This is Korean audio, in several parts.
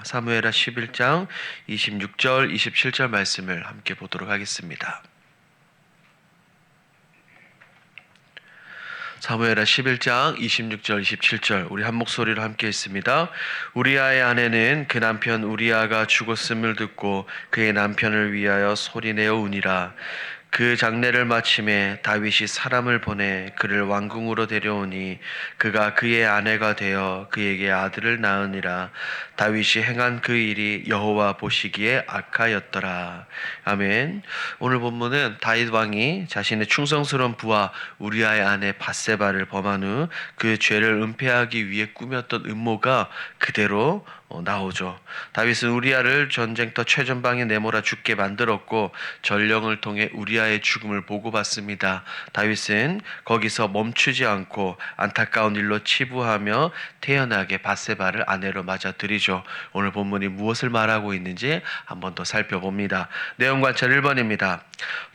사무엘하 11장 26절 27절 말씀을 함께 보도록 하겠습니다. 사무엘하 11장 26절 27절 우리 한 목소리로 함께 읽습니다. 우리아의 아내는 그 남편 우리아가 죽었음을 듣고 그의 남편을 위하여 소리내어 우니라. 그 장례를 마침에 다윗이 사람을 보내 그를 왕궁으로 데려오니 그가 그의 아내가 되어 그에게 아들을 낳으니라. 다윗이 행한 그 일이 여호와 보시기에 악하였더라. 아멘. 오늘 본문은 다윗 왕이 자신의 충성스러운 부하 우리아의 아내 밧세바를 범한 후 그 죄를 은폐하기 위해 꾸몄던 음모가 그대로 나오죠. 다윗은 우리아를 전쟁터 최전방에 내몰아 죽게 만들었고 전령을 통해 우리아의 죽음을 보고받습니다. 다윗은 거기서 멈추지 않고 안타까운 일로 치부하며 태연하게 밧세바를 아내로 맞아들이죠. 오늘 본문이 무엇을 말하고 있는지 한번 더 살펴봅니다. 내용 관찰 1번입니다.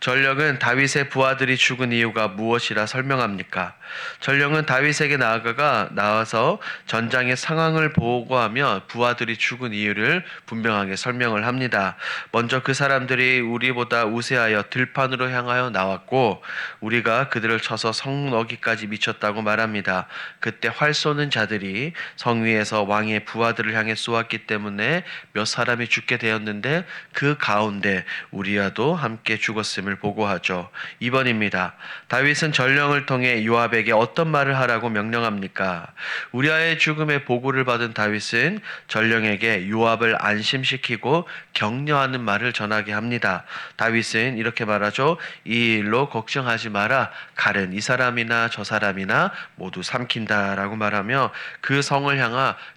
전령은 다윗의 부하들이 죽은 이유가 무엇이라 설명합니까? 전령은 다윗에게 나와서 전장의 상황을 보고하며 부하들이 죽은 이유를 분명하게 설명을 합니다. 먼저 그 사람들이 우리보다 우세하여 들판으로 향하여 나왔고 우리가 그들을 쳐서 성 너기까지 미쳤다고 말합니다. 그때 활 쏘는 자들이 성 위에서 왕의 부하들을 향해 쏘았기 때문에 몇 사람이 죽게 되었는데 그 가운데 우리아도 함께 죽었음을 보고하죠. 2번입니다. 다윗은 전령을 통해 요압에게 어떤 말을 하라고 명령합니까? 우리아의 죽음의 보고를 받은 다윗은 전령에게 요압을 안심시키고 격려하는 말을 전하게 합니다. 다윗은 이렇게 말하죠. 이 일로 걱정하지 마라. 칼은 이 사람이나 저 사람이나 모두 삼킨다라고 말하며 그 성을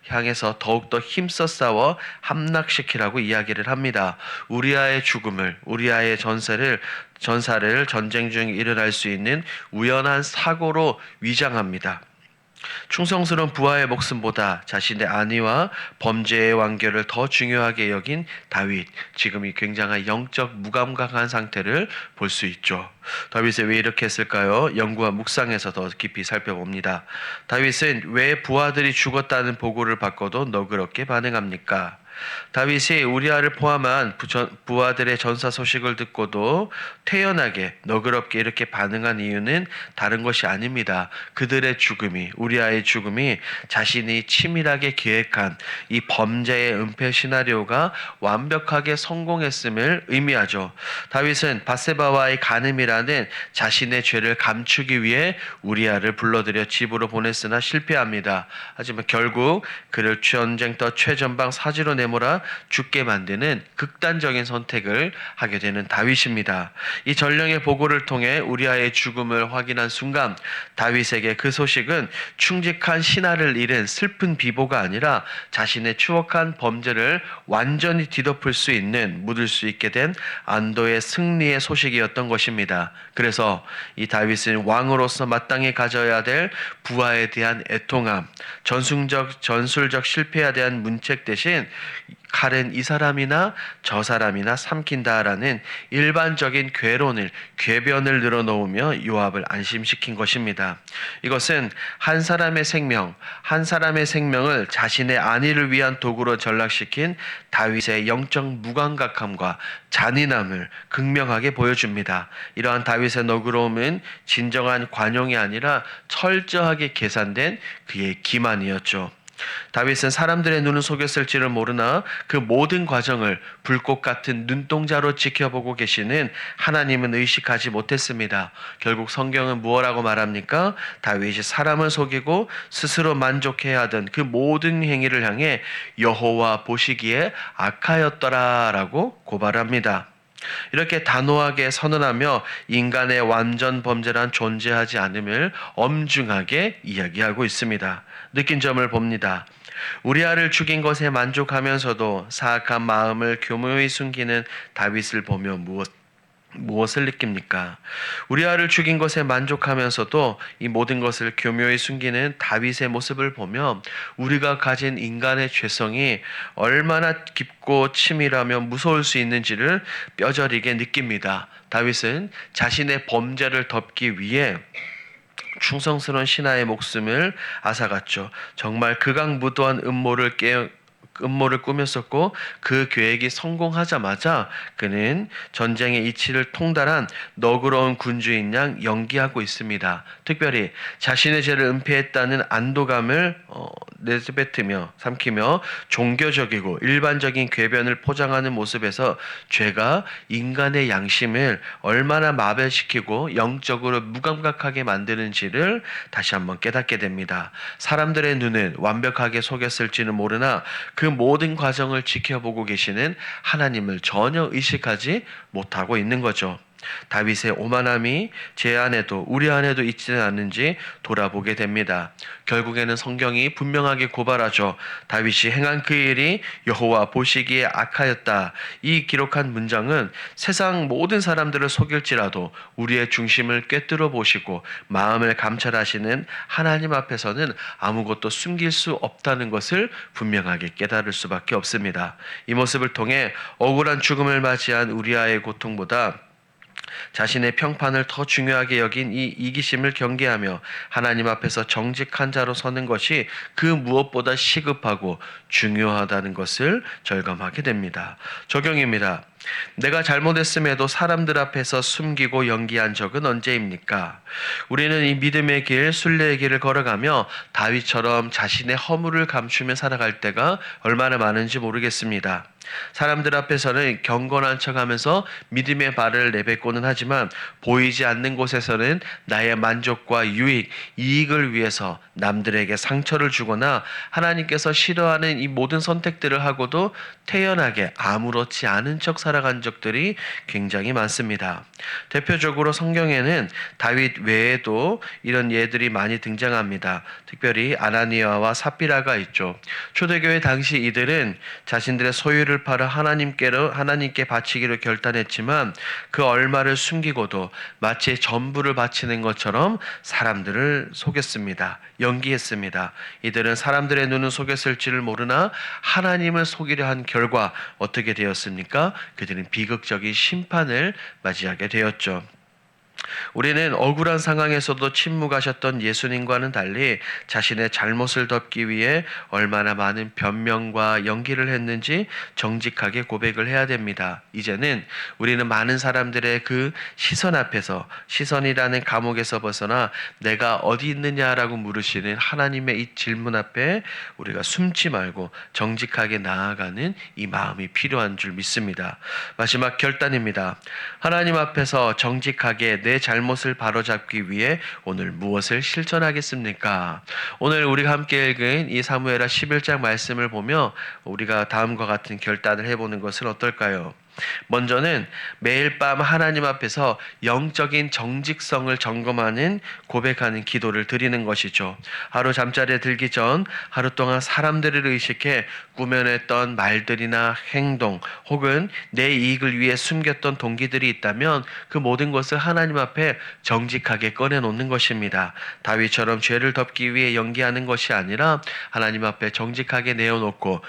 향해서 더욱더 힘써 싸워 함락시키라고 이야기를 합니다. 우리아의 죽음을, 우리아의 전사를 전쟁 중 일어날 수 있는 우연한 사고로 위장합니다. 충성스러운 부하의 목숨보다 자신의 안위와 범죄의 완결을 더 중요하게 여긴 다윗, 지금 이 굉장한 영적 무감각한 상태를 볼 수 있죠. 다윗이 왜 이렇게 했을까요? 연구와 묵상에서 더 깊이 살펴봅니다. 다윗은 왜 부하들이 죽었다는 보고를 받고도 너그럽게 반응합니까? 다윗이 우리아를 포함한 부하들의 전사 소식을 듣고도 태연하게 너그럽게 이렇게 반응한 이유는 다른 것이 아닙니다. 그들의 죽음이, 우리아의 죽음이 자신이 치밀하게 계획한 이 범죄의 은폐 시나리오가 완벽하게 성공했음을 의미하죠. 다윗은 밧세바와의 간음이라는 자신의 죄를 감추기 위해 우리아를 불러들여 집으로 보냈으나 실패합니다. 하지만 결국 그를 전쟁터 최전방 사지로 내몰아 죽게 만드는 극단적인 선택을 하게 되는 다윗입니다. 이 전령의 보고를 통해 우리아의 죽음을 확인한 순간 다윗에게 그 소식은 충직한 신하를 잃은 슬픈 비보가 아니라 자신의 추억한 범죄를 완전히 뒤덮을 수 있는, 묻을 수 있게 된 안도의 승리의 소식이었던 것입니다. 그래서 이 다윗은 왕으로서 마땅히 가져야 될 부하에 대한 애통함, 전술적 실패에 대한 문책 대신 칼은 이 사람이나 저 사람이나 삼킨다라는 일반적인 궤변을 늘어놓으며 요압을 안심시킨 것입니다. 이것은 한 사람의 생명을 자신의 안위를 위한 도구로 전락시킨 다윗의 영적 무감각함과 잔인함을 극명하게 보여줍니다. 이러한 다윗의 너그러움은 진정한 관용이 아니라 철저하게 계산된 그의 기만이었죠. 다윗은 사람들의 눈을 속였을지를 모르나 그 모든 과정을 불꽃 같은 눈동자로 지켜보고 계시는 하나님은 의식하지 못했습니다. 결국 성경은 무엇라고 말합니까? 다윗이 사람을 속이고 스스로 만족해야 하던 그 모든 행위를 향해 여호와 보시기에 악하였더라라고 고발합니다. 이렇게 단호하게 선언하며 인간의 완전 범죄란 존재하지 않음을 엄중하게 이야기하고 있습니다. 느낀 점을 봅니다. 우리아를 죽인 것에 만족하면서도 사악한 마음을 교묘히 숨기는 다윗을 보며 무엇을 느낍니까? 우리아를 죽인 것에 만족하면서도 이 모든 것을 교묘히 숨기는 다윗의 모습을 보며 우리가 가진 인간의 죄성이 얼마나 깊고 치밀하며 무서울 수 있는지를 뼈저리게 느낍니다. 다윗은 자신의 범죄를 덮기 위해 충성스러운 신하의 목숨을 앗아갔죠. 정말 극악무도한 음모를 음모를 꾸몄었고 그 계획이 성공하자마자 그는 전쟁의 이치를 통달한 너그러운 군주인 양 연기하고 있습니다. 특별히 자신의 죄를 은폐했다는 안도감을 내뱉으며 삼키며 종교적이고 일반적인 궤변을 포장하는 모습에서 죄가 인간의 양심을 얼마나 마비시키고 영적으로 무감각하게 만드는지를 다시 한번 깨닫게 됩니다. 사람들의 눈은 완벽하게 속였을지는 모르나 그 모든 과정을 지켜보고 계시는 하나님을 전혀 의식하지 못하고 있는 거죠. 다윗의 오만함이 제 안에도 우리 안에도 있지는 않는지 돌아보게 됩니다. 결국에는 성경이 분명하게 고발하죠. 다윗이 행한 그 일이 여호와 보시기에 악하였다. 이 기록한 문장은 세상 모든 사람들을 속일지라도 우리의 중심을 꿰뚫어 보시고 마음을 감찰하시는 하나님 앞에서는 아무것도 숨길 수 없다는 것을 분명하게 깨달을 수밖에 없습니다. 이 모습을 통해 억울한 죽음을 맞이한 우리아의 고통보다 자신의 평판을 더 중요하게 여긴 이 이기심을 경계하며 하나님 앞에서 정직한 자로 서는 것이 그 무엇보다 시급하고 중요하다는 것을 절감하게 됩니다. 적용입니다. 내가 잘못했음에도 사람들 앞에서 숨기고 연기한 적은 언제입니까? 우리는 이 믿음의 길, 순례의 길을 걸어가며 다윗처럼 자신의 허물을 감추며 살아갈 때가 얼마나 많은지 모르겠습니다. 사람들 앞에서는 경건한 척하면서 믿음의 발을 내뱉고는 하지만 보이지 않는 곳에서는 나의 만족과 유익, 이익을 위해서 남들에게 상처를 주거나 하나님께서 싫어하는 이 모든 선택들을 하고도 태연하게 아무렇지 않은 척 살아간 적들이 굉장히 많습니다. 대표적으로 성경에는 다윗 외에도 이런 예들이 많이 등장합니다. 특별히 아나니아와 삽비라가 있죠. 초대교회 당시 이들은 자신들의 소유를 팔아 하나님께 바치기로 결단했지만 그 얼마를 숨기고도 마치 전부를 바치는 것처럼 사람들을 속였습니다. 연기했습니다. 이들은 사람들의 눈은 속였을지를 모르나 하나님을 속이려 한 결과 어떻게 되었습니까? 그들은 비극적인 심판을 맞이하게 되었죠. 우리는 억울한 상황에서도 침묵하셨던 예수님과는 달리 자신의 잘못을 덮기 위해 얼마나 많은 변명과 연기를 했는지 정직하게 고백을 해야 됩니다. 이제는 우리는 많은 사람들의 그 시선 앞에서, 시선이라는 감옥에서 벗어나 내가 어디 있느냐라고 물으시는 하나님의 이 질문 앞에 우리가 숨지 말고 정직하게 나아가는 이 마음이 필요한 줄 믿습니다. 마지막 결단입니다. 하나님 앞에서 정직하게 내 잘못을 바로잡기 위해 오늘 무엇을 실천하겠습니까? 오늘 우리가 함께 읽은 이 사무엘하 11장 말씀을 보며 우리가 다음과 같은 결단을 해보는 것은 어떨까요? 먼저는 매일 밤 하나님 앞에서 영적인 정직성을 점검하는 고백하는 기도를 드리는 것이죠. 하루 잠자리에 들기 전 하루 동안 사람들을 의식해 꾸며냈던 말들이나 행동 혹은 내 이익을 위해 숨겼던 동기들이 있다면 그 모든 것을 하나님 앞에 정직하게 꺼내놓는 것입니다. 다윗처럼 죄를 덮기 위해 연기하는 것이 아니라 하나님 앞에 정직하게 내어놓고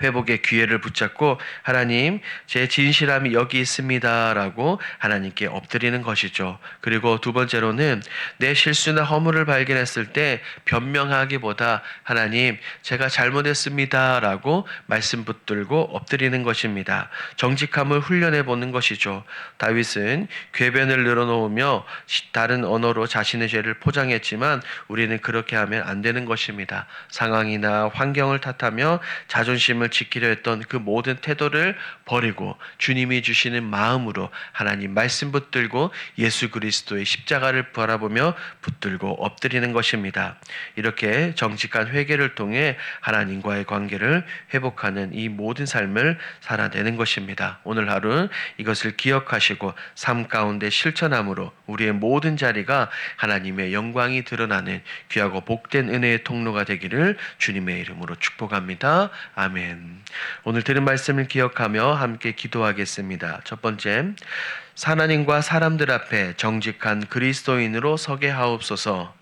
회복의 기회를 붙잡고 하나님 제 진실함이 여기 있습니다 라고 하나님께 엎드리는 것이죠. 그리고 두 번째로는 내 실수나 허물을 발견했을 때 변명하기보다 하나님 제가 잘못했습니다 라고 말씀 붙들고 엎드리는 것입니다. 정직함을 훈련해 보는 것이죠. 다윗은 궤변을 늘어놓으며 다른 언어로 자신의 죄를 포장했지만 우리는 그렇게 하면 안 되는 것입니다. 상황이나 환경을 탓하며 자존심을 지키려 했던 그 모든 태도를 버리고 주님이 주시는 마음으로 하나님 말씀 붙들고 예수 그리스도의 십자가를 바라보며 붙들고 엎드리는 것입니다. 이렇게 정직한 회개를 통해 하나님과의 관계를 회복하는 이 모든 삶을 살아내는 것입니다. 오늘 하루 이것을 기억하시고 삶 가운데 실천함으로 우리의 모든 자리가 하나님의 영광이 드러나는 귀하고 복된 은혜의 통로가 되기를 주님의 이름으로 축복합니다. 아멘. 오늘 들은 말씀을 기억하며 함께 기도하겠습니다. 첫 번째, 하나님과 사람들 앞에 정직한 그리스도인으로 서게 하옵소서.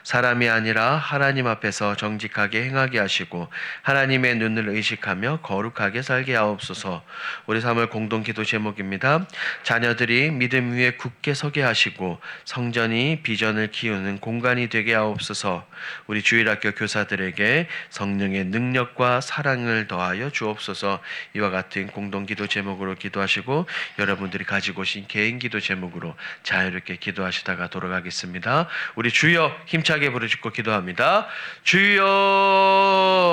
사람이 아니라 하나님 앞에서 정직하게 행하게 하시고 하나님의 눈을 의식하며 거룩하게 살게 하옵소서. 우리 3월 공동기도 제목입니다. 자녀들이 믿음 위에 굳게 서게 하시고 성전이 비전을 키우는 공간이 되게 하옵소서. 우리 주일학교 교사들에게 성령의 능력과 사랑을 더하여 주옵소서. 이와 같은 공동기도 제목으로 기도하시고 여러분들이 가지고 오신 개인기도 제목으로 자유롭게 기도하시다가 돌아가겠습니다. 우리 주여 힘차게 부르짖고 기도합니다. 주여